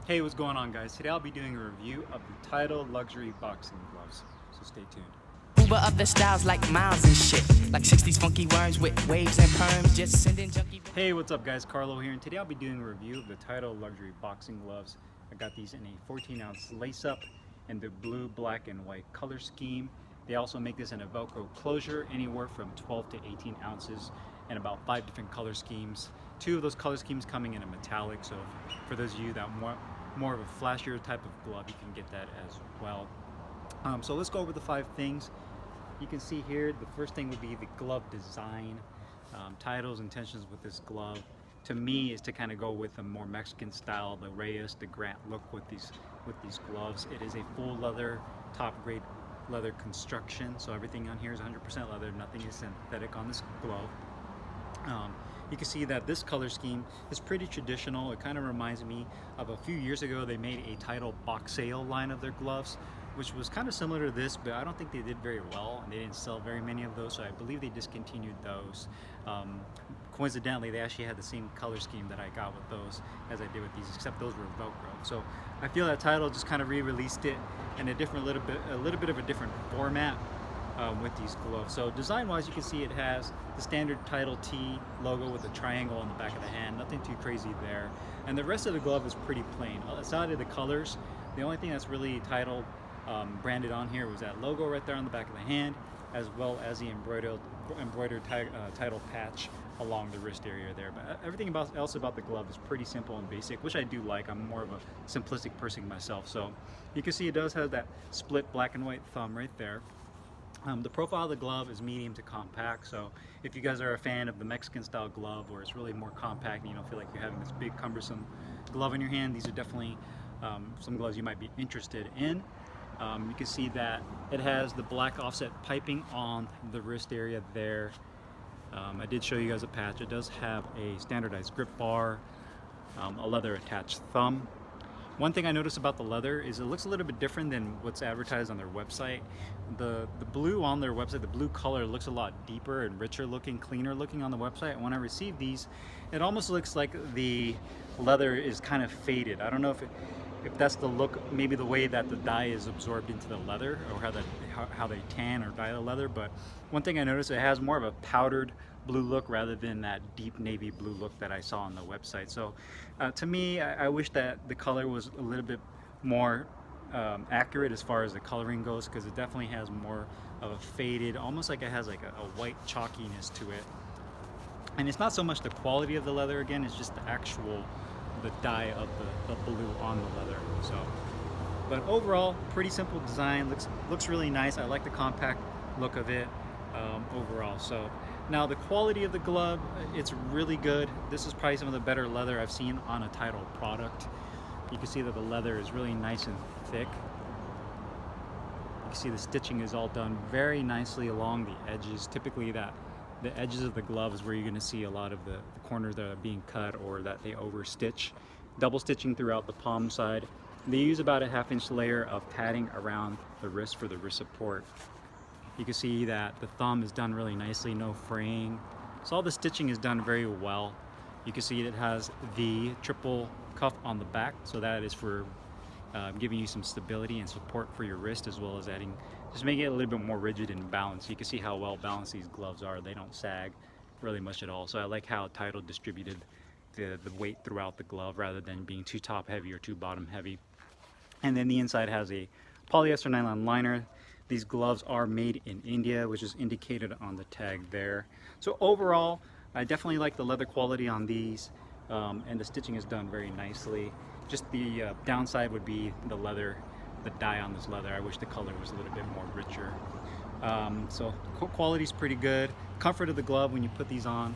Hey, what's going on, guys? Today I'll be doing a review of the Title Luxury Boxing Gloves, so stay tuned. Uber up the styles like miles and shit. Like 60s funky worms with waves and perms. Just sending junkie. Hey, what's up, guys? Carlo here, and today I'll be doing a review of the Title Luxury Boxing Gloves. I got these in a 14-ounce lace-up in the blue, black, and white color scheme. They also make this in a Velcro closure, anywhere from 12 to 18 ounces, and about 5 different color schemes. 2 of those color schemes coming in a metallic, so for those of you that want more of a flashier type of glove, you can get that as well. So let's go over the 5 things. You can see here, the first thing would be the glove design. Title's intentions with this glove, to me, is to kind of go with a more Mexican style, the Reyes, the Grant look with these gloves. It is a full leather, top grade leather construction, so everything on here is 100% leather, nothing is synthetic on this glove. You can see that this color scheme is pretty traditional. It kind of reminds me of a few years ago they made a Title box sale line of their gloves, which was kind of similar to this, but I don't think they did very well, and they didn't sell very many of those, so I believe they discontinued those. Coincidentally, they actually had the same color scheme that I got with those as I did with these, except those were Velcro. So I feel that Title just kind of re-released it in a little bit of a different format. With these gloves. So design-wise, you can see it has the standard Title T logo with a triangle on the back of the hand. Nothing too crazy there. And the rest of the glove is pretty plain. Aside of the colors, the only thing that's really Title branded on here was that logo right there on the back of the hand, as well as the embroidered Title patch along the wrist area there. But everything else about the glove is pretty simple and basic, which I do like. I'm more of a simplistic person myself. So you can see it does have that split black and white thumb right there. The profile of the glove is medium to compact, so if you guys are a fan of the Mexican style glove where it's really more compact and you don't feel like you're having this big cumbersome glove in your hand, these are definitely some gloves you might be interested in. You can see that it has the black offset piping on the wrist area there. I did show you guys a patch. It does have a standardized grip bar, a leather attached thumb. One thing I noticed about the leather is it looks a little bit different than what's advertised on their website. The blue on their website, the blue color, looks a lot deeper and richer looking, cleaner looking on the website. And when I received these, it almost looks like the leather is kind of faded. I don't know if that's the look, maybe the way that the dye is absorbed into the leather, or how they tan or dye the leather. But one thing I noticed, it has more of a powdered blue look rather than that deep navy blue look that I saw on the website. So to me, I wish that the color was a little bit more accurate as far as the coloring goes, because it definitely has more of a faded, almost like it has like a white chalkiness to it. And it's not so much the quality of the leather, again, it's just the dye of the blue on the leather. So, but overall, pretty simple design, looks really nice. I like the compact look of it overall. So now the quality of the glove, it's really good. This is probably some of the better leather I've seen on a Title product. You can see that the leather is really nice and thick. You can see the stitching is all done very nicely along the edges. Typically the edges of the glove is where you're going to see a lot of the corners that are being cut or that they over stitch. Double stitching throughout the palm side. They use about a 1/2-inch layer of padding around the wrist for the wrist support. You can see that the thumb is done really nicely, no fraying. So all the stitching is done very well. You can see it has the triple cuff on the back, so that is for giving you some stability and support for your wrist, as well as just making it a little bit more rigid and balanced. You can see how well balanced these gloves are. They don't sag really much at all. So I like how Title distributed the weight throughout the glove rather than being too top heavy or too bottom heavy. And then the inside has a polyester nylon liner. These gloves are made in India, which is indicated on the tag there. So overall, I definitely like the leather quality on these, and the stitching is done very nicely. Just the downside would be the leather, the dye on this leather. I wish the color was a little bit more richer. So quality is pretty good. Comfort of the glove when you put these on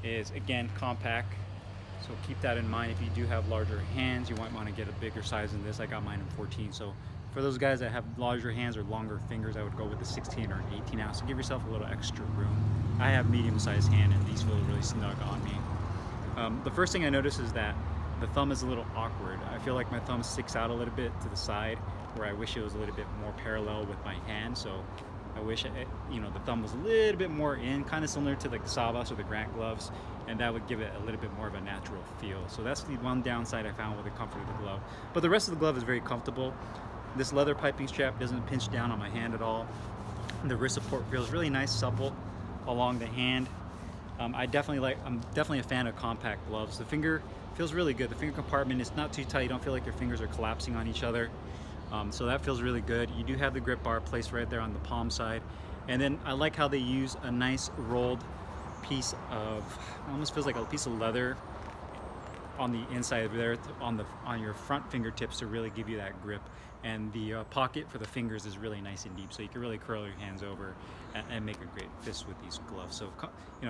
is, again, compact. So keep that in mind. If you do have larger hands, you might want to get a bigger size than this. I got mine in 14, so for those guys that have larger hands or longer fingers, I would go with a 16 or an 18 ounce to give yourself a little extra room. I have medium-sized hand and these feel really snug on me. The first thing I notice is that the thumb is a little awkward. I feel like my thumb sticks out a little bit to the side, where I wish it was a little bit more parallel with my hand. So I wish the thumb was a little bit more in, kind of similar to like the Sabas or the Grant gloves, and that would give it a little bit more of a natural feel. So that's the one downside I found with the comfort of the glove. But the rest of the glove is very comfortable. This leather piping strap doesn't pinch down on my hand at all. The wrist support feels really nice, supple along the hand. I'm definitely a fan of compact gloves. The finger feels really good. The finger compartment is not too tight. You don't feel like your fingers are collapsing on each other. So that feels really good. You do have the grip bar placed right there on the palm side. And then I like how they use a nice rolled piece of, almost feels like a piece of leather on the inside there on your front fingertips to really give you that grip. And the pocket for the fingers is really nice and deep, so you can really curl your hands over and make a great fist with these gloves. So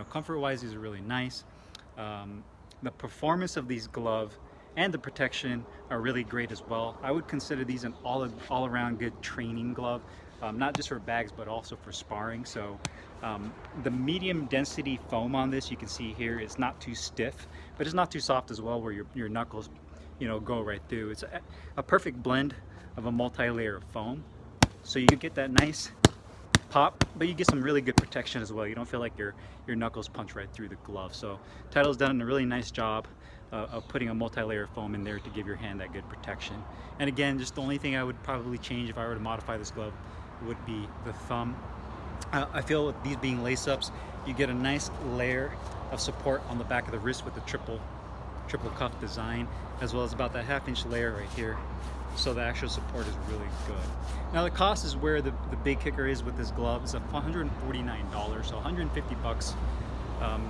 comfort-wise, these are really nice. The performance of these gloves and the protection are really great as well. I would consider these an all-around good training glove, not just for bags but also for sparring. So the medium density foam on this, you can see here, it's not too stiff, but it's not too soft as well, where your knuckles go right through. It's a perfect blend of a multi-layer of foam, so you get that nice pop, but you get some really good protection as well. You don't feel like your knuckles punch right through the glove. So Title's done a really nice job of putting a multi-layer foam in there to give your hand that good protection. And again, just the only thing I would probably change if I were to modify this glove would be the thumb. I feel with these being lace-ups, you get a nice layer of support on the back of the wrist with the triple cuff design, as well as about that ½ inch layer right here. So the actual support is really good. Now the cost is where the big kicker is with this glove. It's $149, so 150 bucks.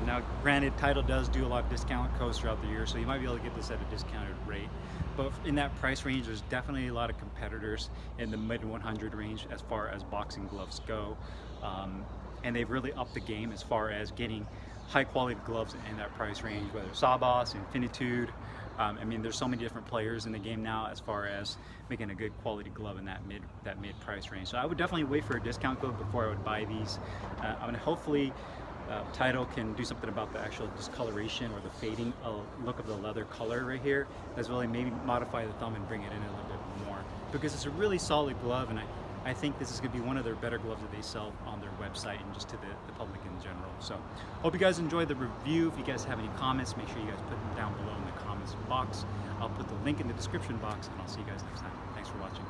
Now granted, Title does do a lot of discount codes throughout the year, so you might be able to get this at a discounted rate. But in that price range, there's definitely a lot of competitors in the mid 100 range as far as boxing gloves go. And they've really upped the game as far as getting high quality gloves in that price range, whether it's Sabas, Infinitude. I mean, there's so many different players in the game now as far as making a good quality glove in that mid price range. So I would definitely wait for a discount code before I would buy these. I mean, hopefully Title can do something about the actual discoloration or the fading look of the leather color right here, as well as maybe modify the thumb and bring it in a little bit more, because it's a really solid glove, and I think this is going to be one of their better gloves that they sell on their website and just to the public in general. So hope you guys enjoyed the review. If you guys have any comments, make sure you guys put them down below in the comments box. I'll put the link in the description box, and I'll see you guys next time. Thanks for watching.